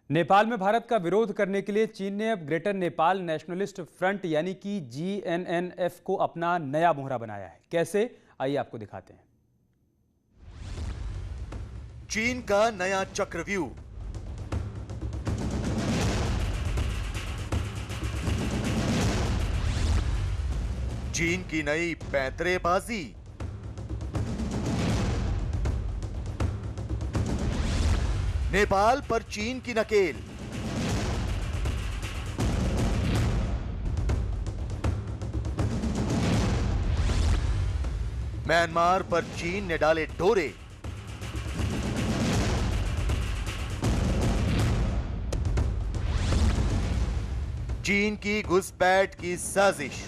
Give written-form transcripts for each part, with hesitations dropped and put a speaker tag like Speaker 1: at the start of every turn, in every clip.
Speaker 1: नेपाल में भारत का विरोध करने के लिए चीन ने अब ग्रेटर नेपाल नेशनलिस्ट फ्रंट यानी कि जीएनएनएफ को अपना नया मोहरा बनाया है। कैसे, आइए आपको दिखाते हैं।
Speaker 2: चीन का नया चक्रव्यूह। चीन की नई पैंतरेबाजी। नेपाल पर चीन की नकेल। म्यांमार पर चीन ने डाले डोरे। चीन की घुसपैठ की साजिश।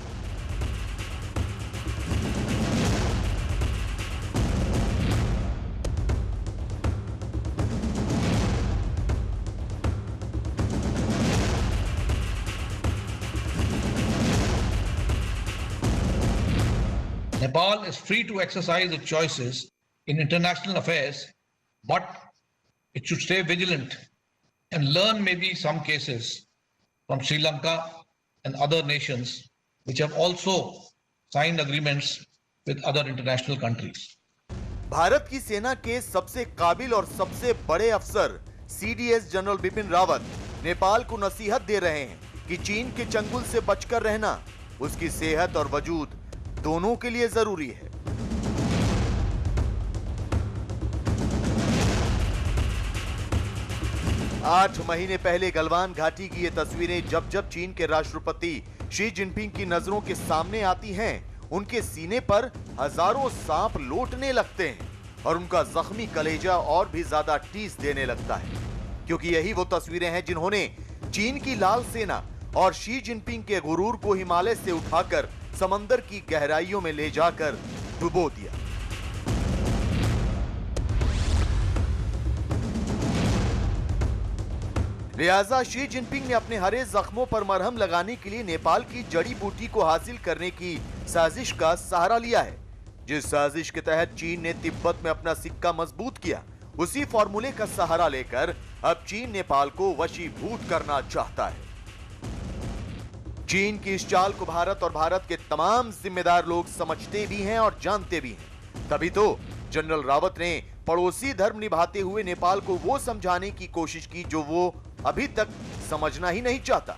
Speaker 3: Nepal is free to exercise its choices in international affairs, but it should stay vigilant and learn maybe some cases from Sri Lanka and other nations which have also signed agreements with other international countries.
Speaker 2: Bharat की सेना के सबसे काबिल और सबसे बड़े अफसर CDS general Bipin Rawat Nepal को नसीहत दे रहे हैं कि चीन के चंगुल से बचकर रहना उसकी सेहत और वजूद दोनों के लिए जरूरी है। आठ महीने पहले गलवान घाटी की ये तस्वीरें जब जब चीन के राष्ट्रपति शी जिनपिंग की नजरों के सामने आती हैं, उनके सीने पर हजारों सांप लौटने लगते हैं और उनका जख्मी कलेजा और भी ज्यादा टीस देने लगता है, क्योंकि यही वो तस्वीरें हैं जिन्होंने चीन की लाल सेना और शी जिनपिंग के गुरूर को हिमालय से उठाकर समंदर की गहराइयों में ले जाकर डुबो दिया। लिहाजा शी जिनपिंग ने अपने हरे जख्मों पर मरहम लगाने के लिए नेपाल की जड़ी बूटी को हासिल करने की साजिश का सहारा लिया है, जिस साजिश के तहत चीन ने तिब्बत में अपना सिक्का मजबूत किया। उसी फॉर्मूले का सहारा लेकर अब चीन नेपाल को वशीभूत करना चाहता है। चीन की इस चाल को भारत और भारत के तमाम जिम्मेदार लोग समझते भी हैं और जानते भी हैं। तभी तो जनरल रावत ने पड़ोसी धर्म निभाते हुए नेपाल को वो समझाने की कोशिश की जो वो अभी तक समझना ही नहीं चाहता।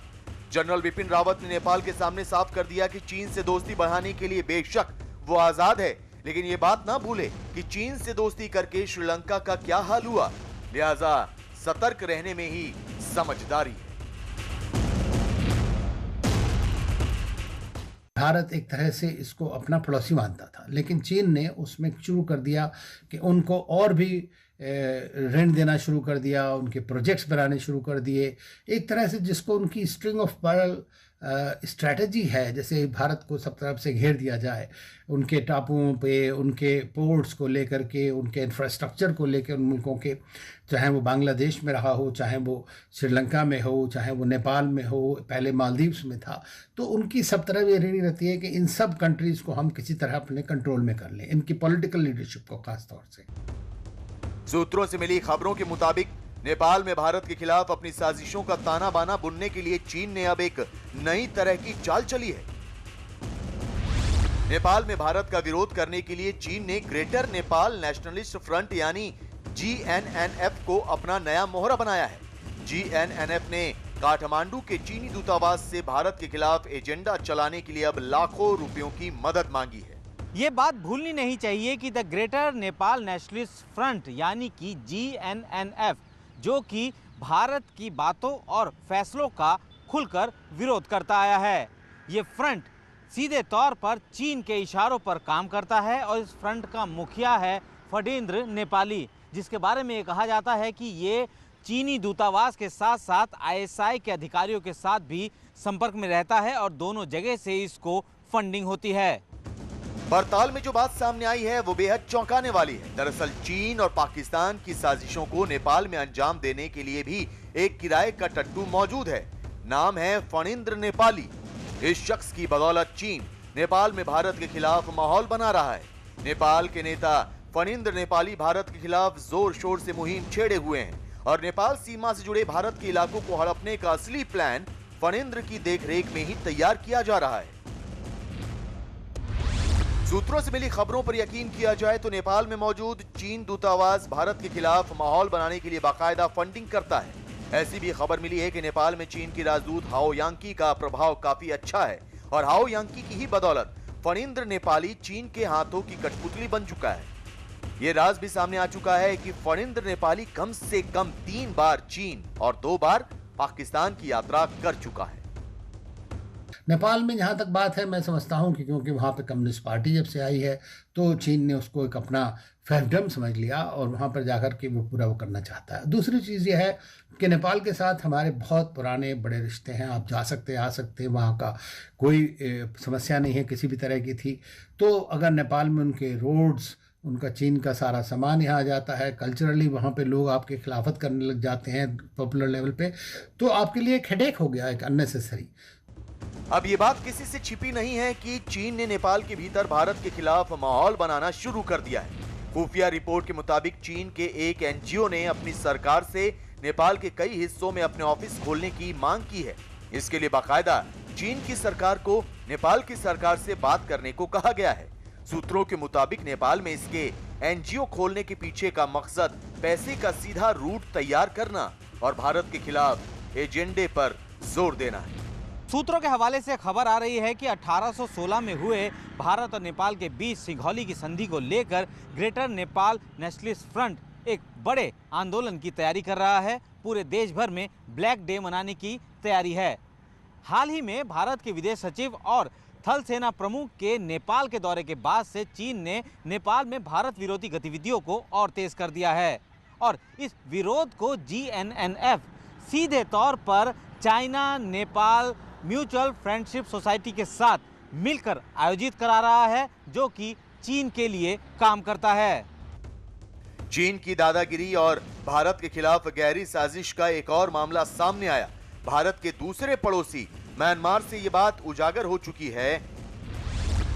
Speaker 2: जनरल बिपिन रावत ने नेपाल के सामने साफ कर दिया कि चीन से दोस्ती बढ़ाने के लिए बेशक वो आजाद है, लेकिन ये बात ना भूले कि चीन से दोस्ती करके श्रीलंका का क्या हाल हुआ। लिहाजा सतर्क रहने में ही समझदारी है।
Speaker 4: भारत एक तरह से इसको अपना पड़ोसी मानता था, लेकिन चीन ने उसमें शुरू कर दिया कि उनको और भी ऋण देना शुरू कर दिया, उनके प्रोजेक्ट्स बनाने शुरू कर दिए। एक तरह से जिसको उनकी स्ट्रिंग ऑफ पर्ल स्ट्रैटेजी है, जैसे भारत को सब तरफ से घेर दिया जाए, उनके टापुओं पे, उनके पोर्ट्स को लेकर के, उनके इंफ्रास्ट्रक्चर को लेकर, उन मुल्कों के, चाहे वो बांग्लादेश में रहा हो, चाहे वो श्रीलंका में हो, चाहे वो नेपाल में हो, पहले मालदीव्स में था, तो उनकी सब तरफ ये ऋणी रहती है कि इन सब कंट्रीज़ को हम किसी तरह अपने कंट्रोल में कर लें, इनकी पॉलिटिकल लीडरशिप को खास तौर से।
Speaker 2: सूत्रों से मिली खबरों के मुताबिक नेपाल में भारत के खिलाफ अपनी साजिशों का ताना बाना बुनने के लिए चीन ने अब एक नई तरह की चाल चली है। नेपाल में भारत का विरोध करने के लिए चीन ने ग्रेटर नेपाल नेशनलिस्ट फ्रंट यानी जीएनएनएफ को अपना नया मोहरा बनाया है। जीएनएनएफ ने काठमांडू के चीनी दूतावास से भारत के खिलाफ एजेंडा चलाने के लिए अब लाखों रुपयों की मदद मांगी है।
Speaker 5: ये बात भूलनी नहीं चाहिए कि the greater Nepal nationalist front यानी कि जीएनएनएफ, जो कि भारत की बातों और फैसलों का खुलकर विरोध करता आया है, ये फ्रंट सीधे तौर पर चीन के इशारों पर काम करता है और इस फ्रंट का मुखिया है फणींद्र नेपाली, जिसके बारे में ये कहा जाता है कि ये चीनी दूतावास के साथ साथ आईएसआई के अधिकारियों के साथ भी संपर्क में रहता है और दोनों जगह से इसको फंडिंग होती है।
Speaker 2: पड़ताल में जो बात सामने आई है वो बेहद चौंकाने वाली है। दरअसल चीन और पाकिस्तान की साजिशों को नेपाल में अंजाम देने के लिए भी एक किराए का टट्टू मौजूद है। नाम है फणींद्र नेपाली। इस शख्स की बदौलत चीन नेपाल में भारत के खिलाफ माहौल बना रहा है। नेपाल के नेता फणींद्र नेपाली भारत के खिलाफ जोर शोर से मुहिम छेड़े हुए हैं और नेपाल सीमा से जुड़े भारत के इलाकों को हड़पने का असली प्लान फणींद्र की देखरेख में ही तैयार किया जा रहा है। सूत्रों से मिली खबरों पर यकीन किया जाए तो नेपाल में मौजूद चीन दूतावास भारत के खिलाफ माहौल बनाने के लिए बाकायदा फंडिंग करता है। ऐसी भी खबर मिली है कि नेपाल में चीन की राजदूत हाओ यांकी का प्रभाव काफी अच्छा है और हाओ यांकी की ही बदौलत फणींद्र नेपाली चीन के हाथों की कठपुतली बन चुका है। ये राज भी सामने आ चुका है कि फणींद्र नेपाली कम से कम 3 बार चीन और 2 बार पाकिस्तान की यात्रा कर चुका है।
Speaker 4: नेपाल में जहाँ तक बात है, मैं समझता हूँ कि क्योंकि वहाँ पे कम्युनिस्ट पार्टी जब से आई है तो चीन ने उसको एक अपना फैक्टम समझ लिया और वहाँ पर जाकर के वो पूरा वो करना चाहता है। दूसरी चीज़ ये है कि नेपाल के साथ हमारे बहुत पुराने बड़े रिश्ते हैं। आप जा सकते हैं, आ सकते हैं, वहाँ का कोई समस्या नहीं है किसी भी तरह की थी। तो अगर नेपाल में उनके रोड्स, उनका चीन का सारा सामान यहाँ आ जाता है, कल्चरली वहाँ पे लोग आपके खिलाफत करने लग जाते हैं पॉपुलर लेवल पे, तो आपके लिए एक हेडेक हो गया, एक अननेसेसरी।
Speaker 2: अब ये बात किसी से छिपी नहीं है कि चीन ने नेपाल के भीतर भारत के खिलाफ माहौल बनाना शुरू कर दिया है। खुफिया रिपोर्ट के मुताबिक चीन के एक एनजीओ ने अपनी सरकार से नेपाल के कई हिस्सों में अपने ऑफिस खोलने की मांग की है। इसके लिए बाकायदा चीन की सरकार को नेपाल की सरकार से बात करने को कहा गया है। सूत्रों के मुताबिक नेपाल में इसके एनजीओ खोलने के पीछे का मकसद पैसे का सीधा रूट तैयार करना और भारत के खिलाफ एजेंडे पर जोर देना है।
Speaker 5: सूत्रों के हवाले से खबर आ रही है कि 1816 में हुए भारत और नेपाल के बीच सिंघौली की संधि को लेकर ग्रेटर नेपाल नेशनलिस्ट फ्रंट एक बड़े आंदोलन की तैयारी कर रहा है। पूरे देश भर में ब्लैक डे मनाने की तैयारी है। हाल ही में भारत के विदेश सचिव और थल सेना प्रमुख के नेपाल के दौरे के बाद से चीन ने नेपाल में भारत विरोधी गतिविधियों को और तेज कर दिया है और इस विरोध को GNNF सीधे तौर पर China Nepal mutual friendship society के साथ मिलकर आयोजित करा रहा है, जो कि चीन के लिए काम करता है।
Speaker 2: चीन की दादागिरी और भारत के खिलाफ गहरी साजिश का एक और मामला सामने आया। भारत के दूसरे पड़ोसी म्यांमार से ये बात उजागर हो चुकी है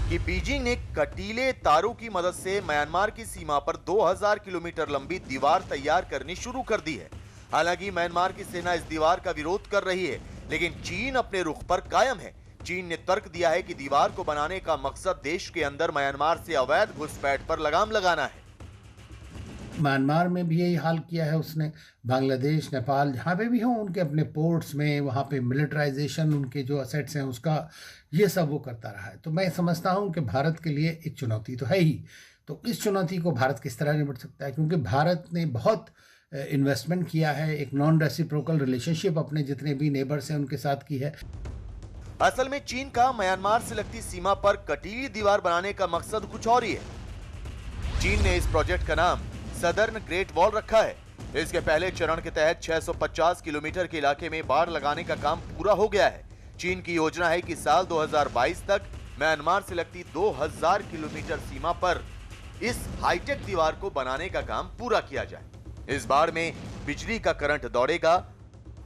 Speaker 2: कि बीजिंग ने कटीले तारों की मदद से म्यांमार की सीमा पर 2000 किलोमीटर लंबी दीवार तैयार करनी शुरू कर दी है। हालांकि म्यांमार की सेना इस दीवार का विरोध कर रही है, लेकिन चीन अपने रुख पर कायम है। चीन ने तर्क दिया है कि दीवार को बनाने का मकसद देश के अंदर म्यांमार से अवैध घुसपैठ पर लगाम लगाना है।
Speaker 4: म्यांमार में भी यही हाल किया है उसने। बांग्लादेश, नेपाल, जहाँ पे भी हों, उनके अपने पोर्ट्स में वहाँ पे मिलिटराइजेशन, उनके जो असेट्स हैं उसका, ये सब वो करता रहा है। तो मैं समझता हूँ कि भारत के लिए एक चुनौती तो है ही। तो इस चुनौती को भारत किस तरह निपट सकता है, क्योंकि भारत ने बहुत इन्वेस्टमेंट किया है, एक नॉन रेसिप्रोकल रिलेशनशिप अपने जितने भी नेबर्स हैं उनके साथ की है।
Speaker 2: असल में चीन का म्यांमार से लगती सीमा पर कटीली दीवार बनाने का मकसद कुछ और ही है। चीन ने इस प्रोजेक्ट का नाम सदर्न ग्रेट वॉल रखा है। इसके पहले चरण के तहत 650 किलोमीटर के इलाके में बाड़ लगाने का काम पूरा हो गया है। चीन की योजना है कि साल 2022 तक म्यांमार से लगती 2000 किलोमीटर सीमा पर इस हाईटेक दीवार को बनाने का काम पूरा किया जाए। इस बाड़ में बिजली का करंट दौड़ेगा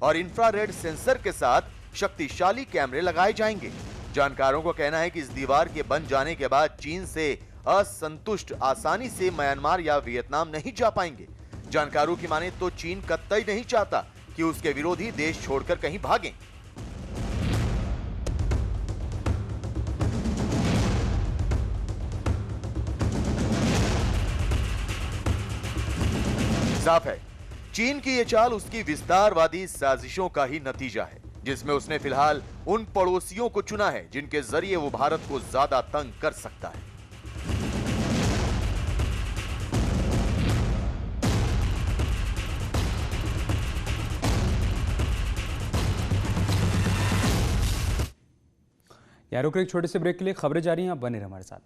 Speaker 2: और इंफ्रारेड सेंसर के साथ शक्तिशाली कैमरे लगाए जाएंगे। जानकारों का कहना है कि इस दीवार के बन जाने के बाद चीन से असंतुष्ट आसानी से म्यांमार या वियतनाम नहीं जा पाएंगे। जानकारों की माने तो चीन कतई नहीं चाहता कि उसके विरोधी देश छोड़कर कहीं भागें। साफ है, चीन की ये चाल उसकी विस्तारवादी साजिशों का ही नतीजा है, जिसमें उसने फिलहाल उन पड़ोसियों को चुना है जिनके जरिए वो भारत को ज्यादा तंग कर सकता है।
Speaker 1: यहाँ रुक एक छोटे से ब्रेक के लिए खबरें जारी हैं, आप बने रहे हमारे साथ।